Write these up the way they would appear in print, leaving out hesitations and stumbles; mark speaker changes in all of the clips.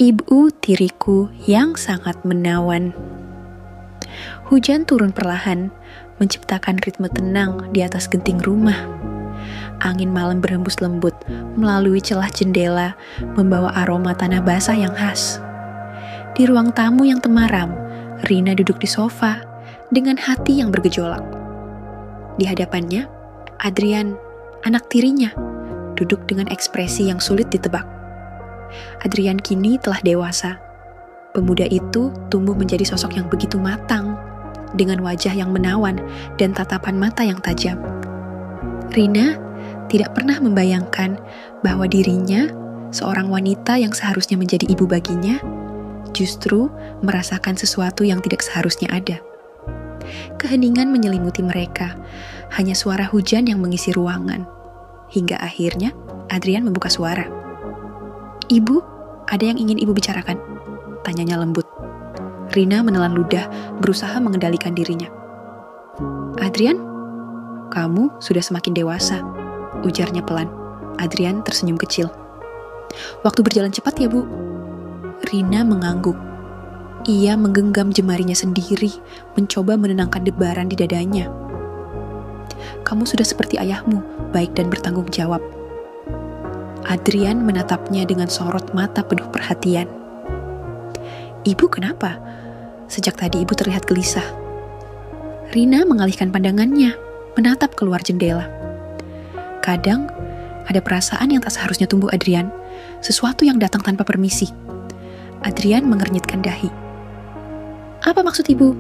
Speaker 1: Ibu tiriku yang sangat menawan. Hujan turun perlahan, menciptakan ritme tenang di atas genting rumah. Angin malam berhembus lembut melalui celah jendela, membawa aroma tanah basah yang khas. Di ruang tamu yang temaram, Rina duduk di sofa dengan hati yang bergejolak. Di hadapannya, Adrian, anak tirinya, duduk dengan ekspresi yang sulit ditebak. Adrian kini telah dewasa. Pemuda itu tumbuh menjadi sosok yang begitu matang, dengan wajah yang menawan dan tatapan mata yang tajam. Rina tidak pernah membayangkan bahwa dirinya, seorang wanita yang seharusnya menjadi ibu baginya, justru merasakan sesuatu yang tidak seharusnya ada. Keheningan menyelimuti mereka, hanya suara hujan yang mengisi ruangan. Hingga akhirnya, Adrian membuka suara. "Ibu, ada yang ingin ibu bicarakan?" tanyanya lembut. Rina menelan ludah, berusaha mengendalikan dirinya. "Adrian, kamu sudah semakin dewasa," ujarnya pelan. Adrian tersenyum kecil. "Waktu berjalan cepat ya, Bu." Rina mengangguk. Ia menggenggam jemarinya sendiri, mencoba menenangkan debaran di dadanya. "Kamu sudah seperti ayahmu, baik dan bertanggung jawab." Adrian menatapnya dengan sorot mata penuh perhatian. "Ibu kenapa? Sejak tadi ibu terlihat gelisah." Rina mengalihkan pandangannya, menatap keluar jendela. Kadang, ada perasaan yang tak seharusnya tumbuh Adrian, sesuatu yang datang tanpa permisi. Adrian mengernyitkan dahi. "Apa maksud ibu?"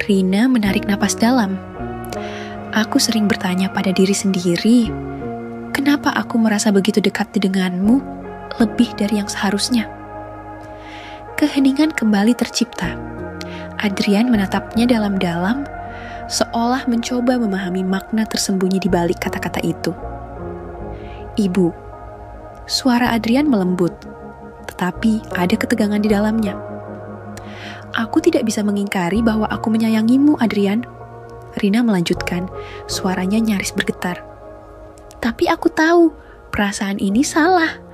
Speaker 1: Rina menarik napas dalam. "Aku sering bertanya pada diri sendiri, kenapa aku merasa begitu dekat denganmu lebih dari yang seharusnya?" Keheningan kembali tercipta. Adrian menatapnya dalam-dalam, seolah mencoba memahami makna tersembunyi di balik kata-kata itu. "Ibu." Suara Adrian melembut, tetapi ada ketegangan di dalamnya. "Aku tidak bisa mengingkari bahwa aku menyayangimu, Adrian." Rina melanjutkan, suaranya nyaris bergetar. "Tapi aku tahu, perasaan ini salah.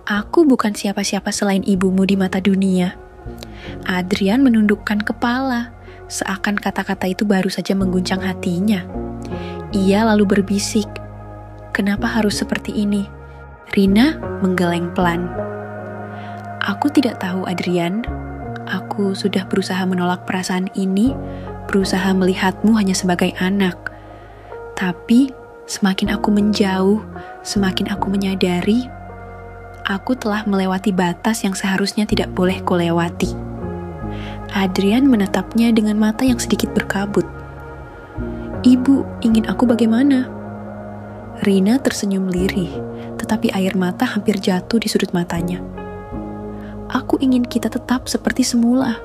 Speaker 1: Aku bukan siapa-siapa selain ibumu di mata dunia." Adrian menundukkan kepala, seakan kata-kata itu baru saja mengguncang hatinya. Ia lalu berbisik, "Kenapa harus seperti ini?" Rina menggeleng pelan. "Aku tidak tahu, Adrian. Aku sudah berusaha menolak perasaan ini, berusaha melihatmu hanya sebagai anak. Tapi semakin aku menjauh, semakin aku menyadari aku telah melewati batas yang seharusnya tidak boleh kulewati." Adrian menatapnya dengan mata yang sedikit berkabut. "Ibu ingin aku bagaimana?" Rina tersenyum lirih, tetapi air mata hampir jatuh di sudut matanya. "Aku ingin kita tetap seperti semula.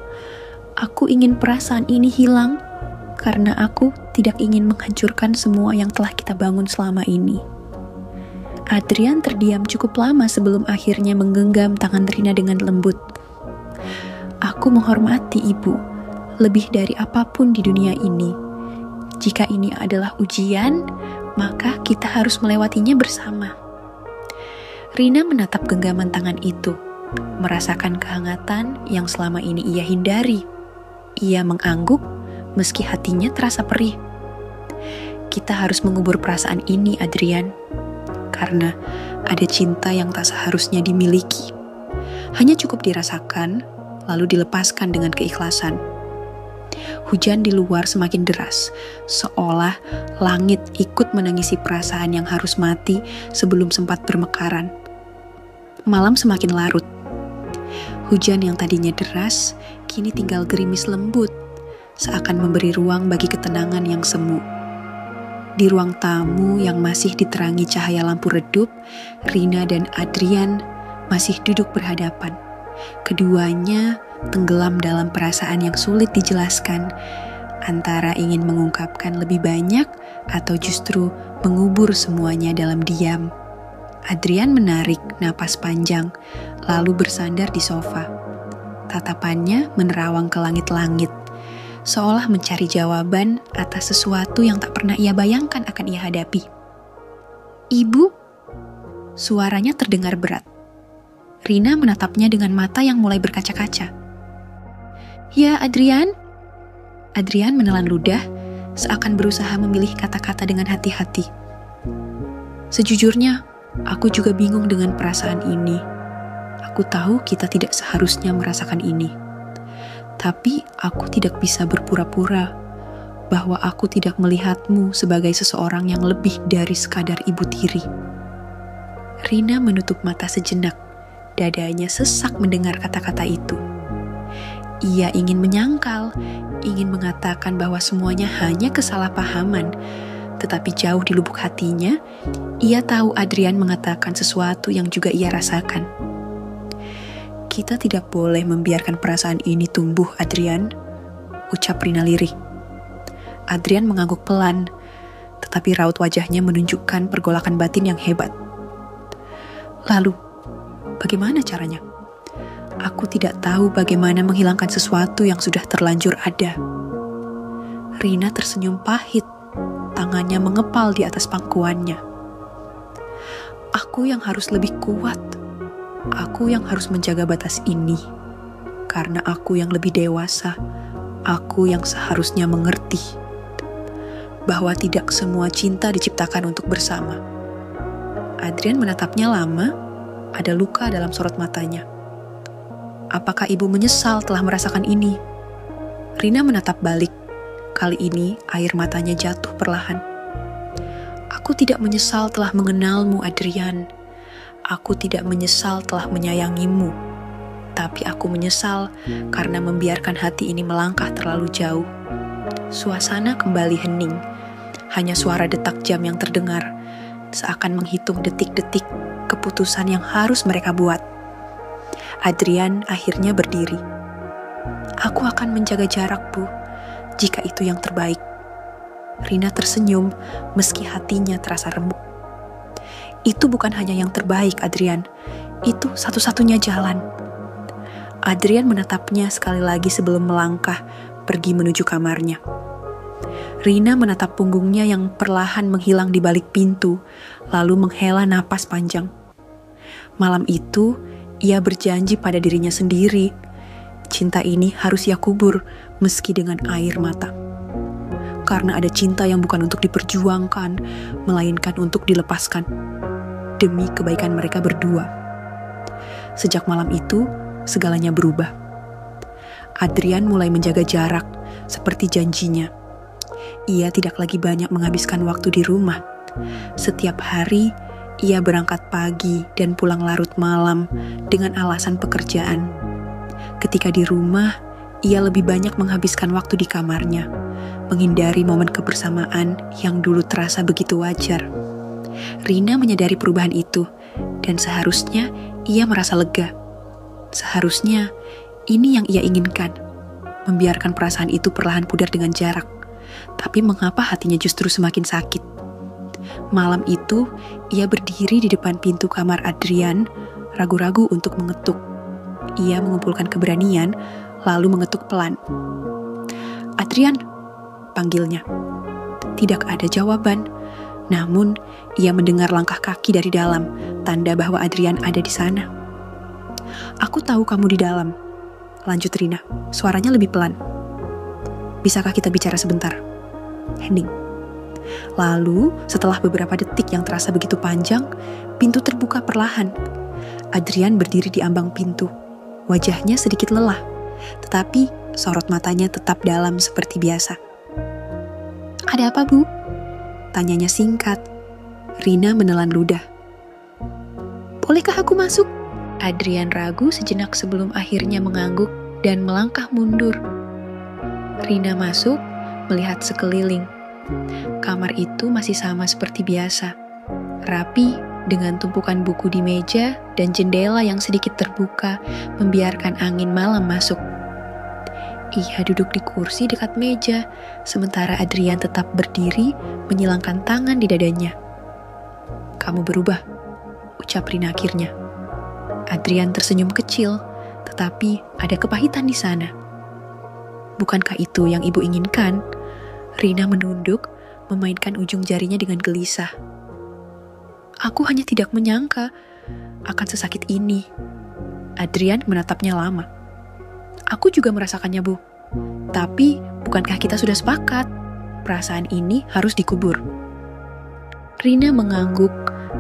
Speaker 1: Aku ingin perasaan ini hilang, karena aku tidak ingin menghancurkan semua yang telah kita bangun selama ini." Adrian terdiam cukup lama sebelum akhirnya menggenggam tangan Rina dengan lembut. "Aku menghormati ibu, lebih dari apapun di dunia ini. Jika ini adalah ujian, maka kita harus melewatinya bersama." Rina menatap genggaman tangan itu, merasakan kehangatan yang selama ini ia hindari. Ia mengangguk, meski hatinya terasa perih. "Kita harus mengubur perasaan ini, Adrian. Karena ada cinta yang tak seharusnya dimiliki. Hanya cukup dirasakan, lalu dilepaskan dengan keikhlasan." Hujan di luar semakin deras, seolah langit ikut menangisi perasaan yang harus mati sebelum sempat bermekaran. Malam semakin larut. Hujan yang tadinya deras, kini tinggal gerimis lembut, seakan memberi ruang bagi ketenangan yang semu. Di ruang tamu yang masih diterangi cahaya lampu redup, Rina dan Adrian masih duduk berhadapan. Keduanya tenggelam dalam perasaan yang sulit dijelaskan, antara ingin mengungkapkan lebih banyak atau justru mengubur semuanya dalam diam. Adrian menarik napas panjang, lalu bersandar di sofa. Tatapannya menerawang ke langit-langit, seolah mencari jawaban atas sesuatu yang tak pernah ia bayangkan akan ia hadapi. "Ibu?" Suaranya terdengar berat. Rina menatapnya dengan mata yang mulai berkaca-kaca. "Ya, Adrian?" Adrian menelan ludah, seakan berusaha memilih kata-kata dengan hati-hati. "Sejujurnya, aku juga bingung dengan perasaan ini. Aku tahu kita tidak seharusnya merasakan ini. Tapi aku tidak bisa berpura-pura bahwa aku tidak melihatmu sebagai seseorang yang lebih dari sekadar ibu tiri." Rina menutup mata sejenak. Dadanya sesak mendengar kata-kata itu. Ia ingin menyangkal, ingin mengatakan bahwa semuanya hanya kesalahpahaman, tetapi jauh di lubuk hatinya, ia tahu Adrian mengatakan sesuatu yang juga ia rasakan. "Kita tidak boleh membiarkan perasaan ini tumbuh, Adrian," ucap Rina lirih. Adrian mengangguk pelan, tetapi raut wajahnya menunjukkan pergolakan batin yang hebat. "Lalu, bagaimana caranya? Aku tidak tahu bagaimana menghilangkan sesuatu yang sudah terlanjur ada." Rina tersenyum pahit, tangannya mengepal di atas pangkuannya. "Aku yang harus lebih kuat. Aku yang harus menjaga batas ini. Karena aku yang lebih dewasa, aku yang seharusnya mengerti bahwa tidak semua cinta diciptakan untuk bersama." Adrian menatapnya lama, ada luka dalam sorot matanya. "Apakah ibu menyesal telah merasakan ini?" Rina menatap balik. Kali ini air matanya jatuh perlahan. "Aku tidak menyesal telah mengenalmu, Adrian. Aku tidak menyesal telah menyayangimu. Tapi aku menyesal karena membiarkan hati ini melangkah terlalu jauh." Suasana kembali hening. Hanya suara detak jam yang terdengar, seakan menghitung detik-detik keputusan yang harus mereka buat. Adrian akhirnya berdiri. "Aku akan menjaga jarak, Bu, jika itu yang terbaik." Rina tersenyum meski hatinya terasa remuk. "Itu bukan hanya yang terbaik, Adrian. Itu satu-satunya jalan." Adrian menatapnya sekali lagi sebelum melangkah pergi menuju kamarnya. Rina menatap punggungnya yang perlahan menghilang di balik pintu, lalu menghela napas panjang. Malam itu, ia berjanji pada dirinya sendiri, cinta ini harus ia kubur meski dengan air mata. Karena ada cinta yang bukan untuk diperjuangkan, melainkan untuk dilepaskan, demi kebaikan mereka berdua. Sejak malam itu, segalanya berubah. Adrian mulai menjaga jarak, seperti janjinya. Ia tidak lagi banyak menghabiskan waktu di rumah. Setiap hari, ia berangkat pagi dan pulang larut malam dengan alasan pekerjaan. Ketika di rumah, ia lebih banyak menghabiskan waktu di kamarnya, menghindari momen kebersamaan yang dulu terasa begitu wajar. Rina menyadari perubahan itu, dan seharusnya ia merasa lega. Seharusnya ini yang ia inginkan, membiarkan perasaan itu perlahan pudar dengan jarak. Tapi mengapa hatinya justru semakin sakit? Malam itu, ia berdiri di depan pintu kamar Adrian, ragu-ragu untuk mengetuk. Ia mengumpulkan keberanian, lalu mengetuk pelan. "Adrian," panggilnya. Tidak ada jawaban. Namun, ia mendengar langkah kaki dari dalam, tanda bahwa Adrian ada di sana. "Aku tahu kamu di dalam," lanjut Rina, suaranya lebih pelan. "Bisakah kita bicara sebentar?" Hening. Lalu, setelah beberapa detik yang terasa begitu panjang, pintu terbuka perlahan. Adrian berdiri di ambang pintu. Wajahnya sedikit lelah, tetapi sorot matanya tetap dalam seperti biasa. "Ada apa, Bu?" tanyanya singkat. Rina menelan ludah. "Bolehkah aku masuk?" Adrian ragu sejenak sebelum akhirnya mengangguk dan melangkah mundur. Rina masuk, melihat sekeliling. Kamar itu masih sama seperti biasa, rapi dengan tumpukan buku di meja dan jendela yang sedikit terbuka membiarkan angin malam masuk. Ia duduk di kursi dekat meja, sementara Adrian tetap berdiri menyilangkan tangan di dadanya. "Kamu berubah," ucap Rina akhirnya. Adrian tersenyum kecil, tetapi ada kepahitan di sana. "Bukankah itu yang ibu inginkan?" Rina menunduk, memainkan ujung jarinya dengan gelisah. "Aku hanya tidak menyangka akan sesakit ini." Adrian menatapnya lama. Aku juga merasakannya, Bu. Tapi, bukankah kita sudah sepakat? Perasaan ini harus dikubur. Rina mengangguk,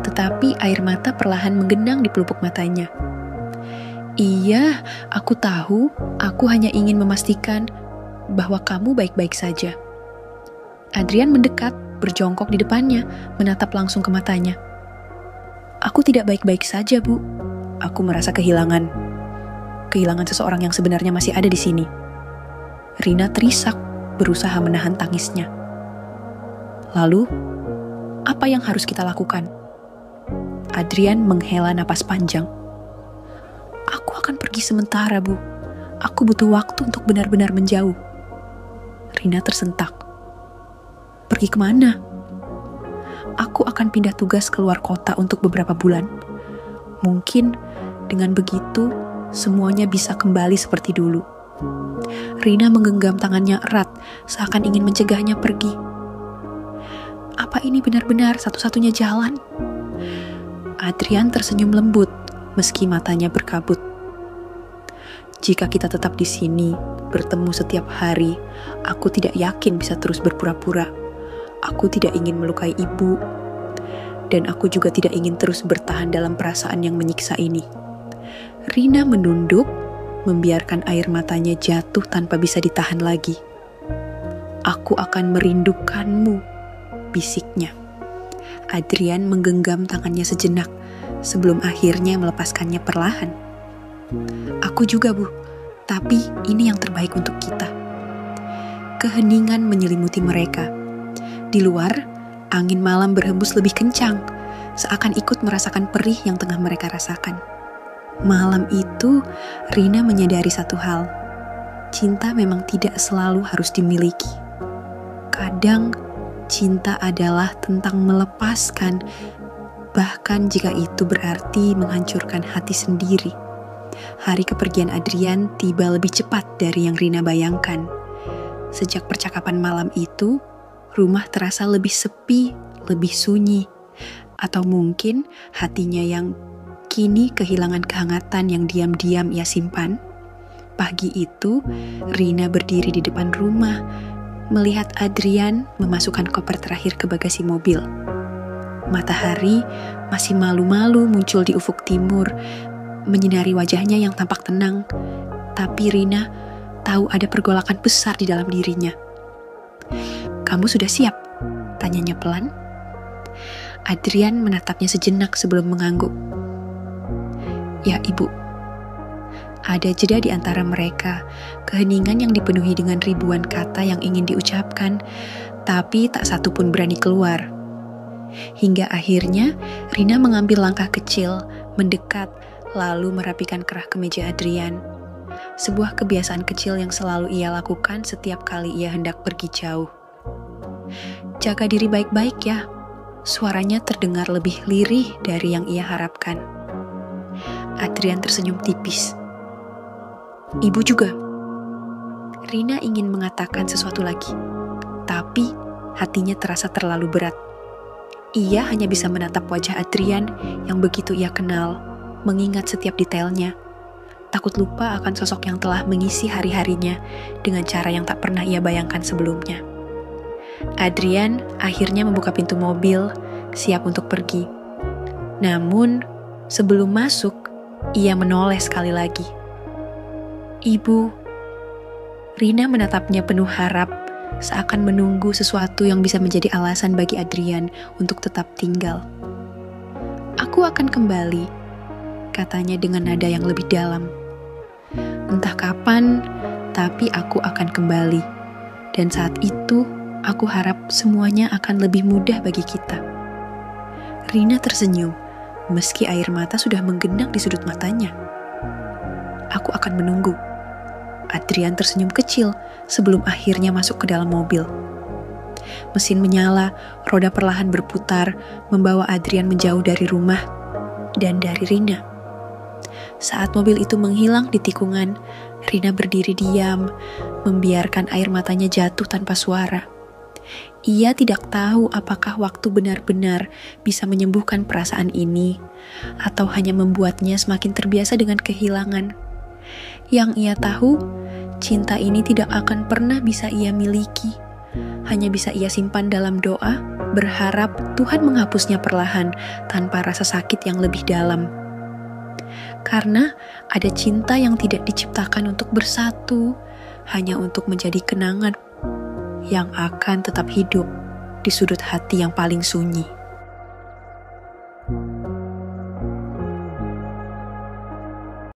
Speaker 1: tetapi air mata perlahan menggenang di pelupuk matanya. Iya, aku tahu. Aku hanya ingin memastikan bahwa kamu baik-baik saja. Adrian mendekat, berjongkok di depannya, menatap langsung ke matanya. Aku tidak baik-baik saja, Bu. Aku merasa kehilangan seseorang yang sebenarnya masih ada di sini. Rina terisak, berusaha menahan tangisnya. Lalu, apa yang harus kita lakukan? Adrian menghela napas panjang. Aku akan pergi sementara, Bu. Aku butuh waktu untuk benar-benar menjauh. Rina tersentak. Pergi kemana? Aku akan pindah tugas keluar kota untuk beberapa bulan. Mungkin dengan begitu, semuanya bisa kembali seperti dulu. Rina menggenggam tangannya erat, seakan ingin mencegahnya pergi. Apa ini benar-benar satu-satunya jalan? Adrian tersenyum lembut, meski matanya berkabut. Jika kita tetap di sini, bertemu setiap hari, aku tidak yakin bisa terus berpura-pura. Aku tidak ingin melukai ibu, dan aku juga tidak ingin terus bertahan dalam perasaan yang menyiksa ini. Rina menunduk, membiarkan air matanya jatuh tanpa bisa ditahan lagi. Aku akan merindukanmu, bisiknya. Adrian menggenggam tangannya sejenak, sebelum akhirnya melepaskannya perlahan. Aku juga, Bu, tapi ini yang terbaik untuk kita. Keheningan menyelimuti mereka. Di luar, angin malam berhembus lebih kencang, seakan ikut merasakan perih yang tengah mereka rasakan. Malam itu, Rina menyadari satu hal. Cinta memang tidak selalu harus dimiliki. Kadang, cinta adalah tentang melepaskan, bahkan jika itu berarti menghancurkan hati sendiri. Hari kepergian Adrian tiba lebih cepat dari yang Rina bayangkan. Sejak percakapan malam itu, rumah terasa lebih sepi, lebih sunyi. Atau mungkin hatinya yang kini kehilangan kehangatan yang diam-diam ia simpan. Pagi itu, Rina berdiri di depan rumah, melihat Adrian memasukkan koper terakhir ke bagasi mobil. Matahari masih malu-malu muncul di ufuk timur, menyinari wajahnya yang tampak tenang. Tapi Rina tahu ada pergolakan besar di dalam dirinya. Kamu sudah siap? Tanyanya pelan. Adrian menatapnya sejenak sebelum mengangguk. Ya, Ibu. Ada jeda di antara mereka, keheningan yang dipenuhi dengan ribuan kata yang ingin diucapkan, tapi tak satu pun berani keluar. Hingga akhirnya, Rina mengambil langkah kecil, mendekat, lalu merapikan kerah kemeja Adrian. Sebuah kebiasaan kecil yang selalu ia lakukan setiap kali ia hendak pergi jauh. Jaga diri baik-baik ya. Suaranya terdengar lebih lirih dari yang ia harapkan. Adrian tersenyum tipis. Ibu juga. Rina ingin mengatakan sesuatu lagi, tapi hatinya terasa terlalu berat. Ia hanya bisa menatap wajah Adrian yang begitu ia kenal, mengingat setiap detailnya. Takut lupa akan sosok yang telah mengisi hari-harinya dengan cara yang tak pernah ia bayangkan sebelumnya. Adrian akhirnya membuka pintu mobil, siap untuk pergi. Namun, sebelum masuk, ia menoleh sekali lagi. Ibu. Rina menatapnya penuh harap, seakan menunggu sesuatu yang bisa menjadi alasan bagi Adrian untuk tetap tinggal. Aku akan kembali, katanya dengan nada yang lebih dalam. Entah kapan, tapi aku akan kembali. Dan saat itu, aku harap semuanya akan lebih mudah bagi kita. Rina tersenyum, meski air mata sudah menggenang di sudut matanya. Aku akan menunggu. Adrian tersenyum kecil sebelum akhirnya masuk ke dalam mobil. Mesin menyala, roda perlahan berputar, membawa Adrian menjauh dari rumah dan dari Rina. Saat mobil itu menghilang di tikungan, Rina berdiri diam, membiarkan air matanya jatuh tanpa suara. Ia tidak tahu apakah waktu benar-benar bisa menyembuhkan perasaan ini, atau hanya membuatnya semakin terbiasa dengan kehilangan. Yang ia tahu, cinta ini tidak akan pernah bisa ia miliki. Hanya bisa ia simpan dalam doa, berharap Tuhan menghapusnya perlahan tanpa rasa sakit yang lebih dalam. Karena ada cinta yang tidak diciptakan untuk bersatu, hanya untuk menjadi kenangan yang akan tetap hidup di sudut hati yang paling sunyi.